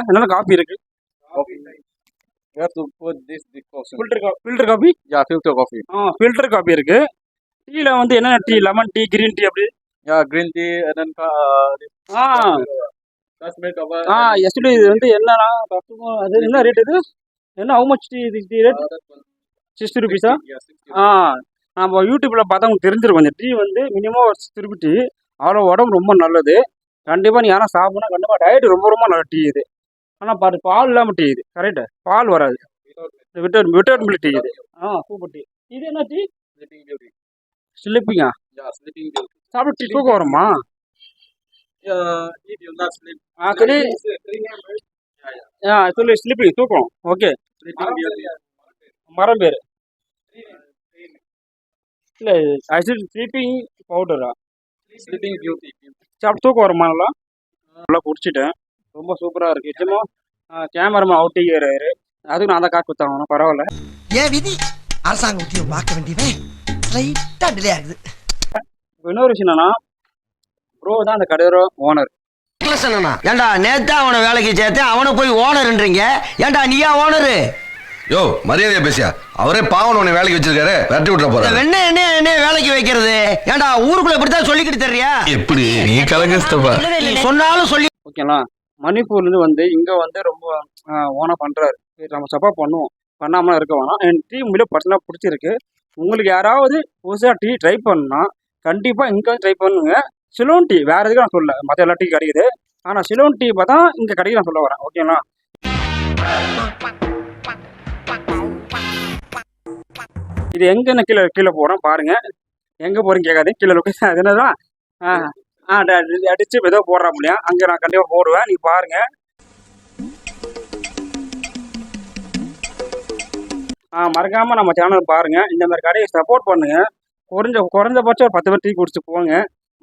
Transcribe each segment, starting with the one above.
என்னென்ன காஃபி இருக்கு? You have to put this decoction. Filter coffee. Yeah, filter coffee. Filter coffee இருக்கு. டீல வந்து என்னென்ன tea? Lemon tea, green tea அப்படி. Yeah, green tea and then that's milk cover. Yesterday இது வந்து என்னன்னா கஸ்டமர் அது என்ன ரேட் இது? என்ன ஹவு மச் டீ இது ரேட்? 60 rupees. Yeah, 60. நம்ம யூடியூப்ல பார்த்தா உங்களுக்கு தெரிஞ்சிருக்கும். இந்த டீ வந்து மினிமம் ஒரு 60 டீ. அவ்வளோ உடம்பு ரொம்ப நல்லது. கண்டிப்பாக நீ யாரும் சாப்பிட்னா கண்டிப்பாக டயட் ரொம்ப ரொம்ப நல்ல டீ இது. ஆனால் பாரு பால் இல்லாமல் டீ இது கரெக்டு. பால் வராது. விட்டவுட் மில்க் டீ இது. Super tea. இது என்ன tea? Sleeping beauty. ஸ்லிப்பிங்கா? Yeah, sleeping beauty. சாப்பிட்டு டீ தூக்கம் வருமா? If you not sleep. Actually சொல்லி ஸ்லிப்பிங் தூக்கம். ஓகே. Sleeping beauty. மரம் பேர் இல்லை ஆக்சுவலி ஸ்லீப்பிங் பவுடரா? Sleeping beauty. சாப்பிட்டு தூக்கம் வருமா? நல்லா குடிச்சிட்டேன். ரொம்ப சூப்பராக இருக்குது. நிச்சயமா கேமராமேன் அவுட்டிங் ஏறாரு. அதுக்கு நான் தான் காசு கொடுத்தாங்க. பரவாயில்ல. ஏன் விதி அரசாங்க உத்தியோகம் பார்க்க வேண்டியவன் லைட்டாக டிலே ஆகுது. இப்போ இன்னொரு விஷயம் என்னன்னா ப்ரோ தான் அந்த கடையோட ஓனர். ஏண்டா நேத்தா அவனை வேலைக்கு சேர்த்து அவனை போய் ஓனர்ன்றீங்க. ஏண்டா நீயா ஓனரு? யோ மரியாதையா பேசியா? அவரே பாவன் உன்னை வேலைக்கு வச்சிருக்காரு. வெட்டி விட்டுற போற. வெண்ண என்ன வேலைக்கு வைக்கிறது? ஏண்டா ஊருக்குள்ள இப்படித்தான் சொல்லிக்கிட்டு தெரியா? எப்படி நீ கலங்கஸ்தப்பா சொன்னாலும் சொல்லி. ஓகேங்களா? மணிப்பூர்லேருந்து வந்து இங்கே வந்து ரொம்ப ஓனாக பண்ணுறாரு. நம்ம சப்போர்ட் பண்ணுவோம். பண்ணாமல் இருக்க வேணாம். என் டீ உண்மையிலே பர்சனலாக பிடிச்சிருக்கு. உங்களுக்கு யாராவது புதுசாக டீ ட்ரை பண்ணா கண்டிப்பாக இங்கே ட்ரை பண்ணுங்க. சிலோன் டீ வேறு எதுக்கும் நான் சொல்ல. மற்ற எல்லா டீ கிடைக்குது. ஆனால் சிலோன் டீ பார்த்தா இங்கே கிடைக்கு நான் சொல்ல வரேன். ஓகேங்களா? இது எங்கன்னு கீழே போகிறேன் பாருங்கள். எங்கே போகிறேன்னு கேட்காதீங்க. கீழே லொக்கேஷன் அது என்னதான் அடிச்சு ஏதோ போடுறா முடியா அங்கே நான் கண்டிப்பாக போடுவேன். நீ பாருங்க. மறக்காம நம்ம சேனல் பாருங்க. இந்த மாதிரி கடையை சப்போர்ட் பண்ணுங்க. குறைஞ்சபட்சம் ஒரு 10 பேர் டீ குடிச்சு போங்க.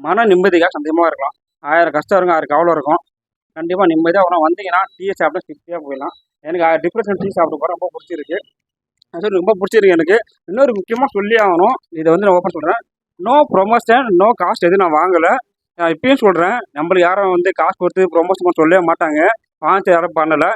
மன நிம்மதிக்காக சந்தேகமாக இருக்கலாம். 1000 கஷ்டம் இருக்கும், 1000 கவலை இருக்கும். கண்டிப்பாக நிம்மதியாக அவ்வளோ வந்தீங்கன்னா டீயை சாப்பிட திருப்தியாக போயிடலாம். எனக்கு டிஃப்ரெண்ட் டீ சாப்பிட போகிறேன். ரொம்ப பிடிச்சிருக்கு. ரொம்ப பிடிச்சிருக்கு எனக்கு. இன்னொரு முக்கியமாக சொல்லி ஆகணும். இதை வந்து நான் ஓப்பன் சொல்கிறேன். நோ ப்ரொமோஷன், நோ காஸ்ட் எதுவும் நான் வாங்கலை. இப்பயும் சொல்கிறேன். நம்மளுக்கு யாரும் வந்து காசு கொடுத்து ப்ரொமோஷன் சொல்லவே மாட்டாங்க. வாங்க யாரும் பண்ணலை.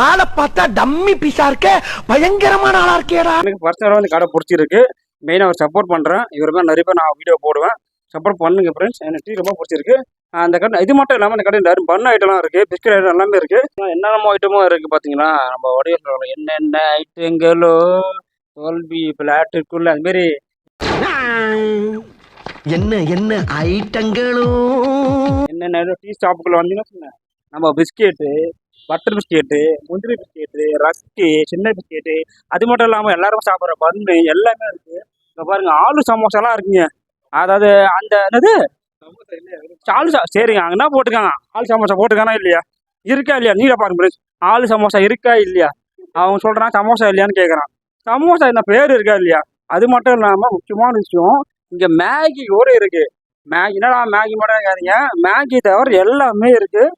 ஆளை பார்த்தா டம்மி பீஸா இருக்க, பயங்கரமான ஆளா இருக்கேடா. எனக்கு பர்சனலாக வந்து கடை பிடிச்சிருக்கு. மெயினாக அவர் சப்போர்ட் பண்ணுறேன். இவருமே நிறைய பேர் நான் வீடியோ போடுவேன். சப்போர்ட் பண்ணுங்க ஃப்ரெண்ட்ஸ். எனக்கு டீ ரொம்ப பிடிச்சிருக்கு. அந்த கடை இது மட்டும் இல்லாமல் இந்த கடை நிறைய பண்ண ஐட்டம்லாம் இருக்குது. பிஸ்கட் ஐட்டம் எல்லாமே இருக்குது. என்னென்ன ஐட்டமும் இருக்குது பார்த்தீங்களா? நம்ம உடைய சொல்லலாம். என்னென்ன ஐட்டங்களோ தோல்வி பிளாட்டுக்குள்ள அதுமாரி என்ன ஐட்டங்களோ என்னென்ன டீ ஸ்டாப்புக்குள்ள வந்தீங்கன்னா சொன்னேன். நம்ம பிஸ்கெட்டு, பட்டர் பிஸ்கெட்டு, முந்திரி பிஸ்கெட்டு, ரஸ்க்கு, சின்ன பிஸ்கெட்டு, அது மட்டும் இல்லாமல் எல்லாரும் சாப்பிட்ற பன்னு எல்லாமே இருக்குது. இப்போ பாருங்க ஆலு சமோசாலாம் இருக்குங்க. அதாவது அந்த என்னது ஆலு சரிங்க அங்கே என்ன போட்டிருக்காங்க? ஆலு சமோசா போட்டிருக்கானா இல்லையா? இருக்கா இல்லையா? நீரை பாருங்க. ஆலு சமோசா இருக்கா இல்லையா? அவங்க சொல்கிறான் சமோசா இல்லையான்னு கேட்குறான். சமோசா என்ன பேர் இருக்கா இல்லையா? அது மட்டும் இல்லாமல் முக்கியமான விஷயம் இங்கே மேகி கூட இருக்குது. மேகி என்னடா மேகி மட்டும் இருக்காதிங்க. மேகி தவிர எல்லாமே இருக்குது.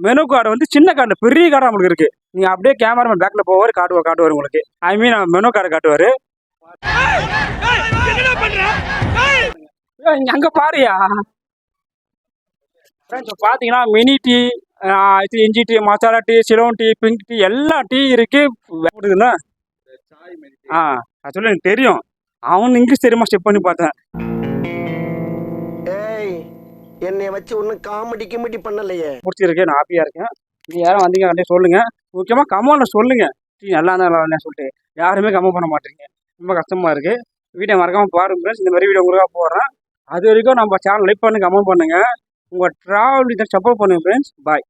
மெனு கார்டு வந்து சின்ன கார்டு பெரிய கார்டு நம்மளுக்கு இருக்குது. நீங்கள் அப்படியே கேமராமேன் பேக்கில் போவார் காட்டுவார் உங்களுக்கு. ஐ மீன் மெனு கார்டு காட்டுவார். இங்கே அங்கே பாருயா பார்த்தீங்கன்னா மினி டீ, இஞ்சி tea, masala tea, Ceylon tea, pink tea எல்லா டீ இருக்குது. ஆக்சுவலி எனக்கு தெரியும். அவன் இங்கிலீஷ் தெரியுமா ஸ்டெப் பண்ணி பார்த்தேன். என்னை வச்சு ஒன்றும் காமெடி பண்ணலையே. பிடிச்சிருக்கு. நான் ஹாப்பியாக இருக்கேன். நீங்கள் யாரும் வந்தீங்க கண்டிப்பாக சொல்லுங்கள். முக்கியமாக கமெண்ட்டில் சொல்லுங்கள் டீ நல்லா இருந்தா சொல்லிட்டு. யாருமே கமெண்ட் பண்ண மாட்டேங்க. ரொம்ப கஷ்டமாக இருக்குது. வீடியோ மறக்காமல் பாருங்க ஃப்ரெண்ட்ஸ். இந்த மாதிரி வீடியோ உங்களுக்காக போடுறேன். அது வரைக்கும் நம்ம சேனல் லைக் பண்ணி கமெண்ட் பண்ணுங்கள். உங்கள் ட்ராவல் சப்போர்ட் பண்ணுங்கள் ஃப்ரெண்ட்ஸ். பாய்.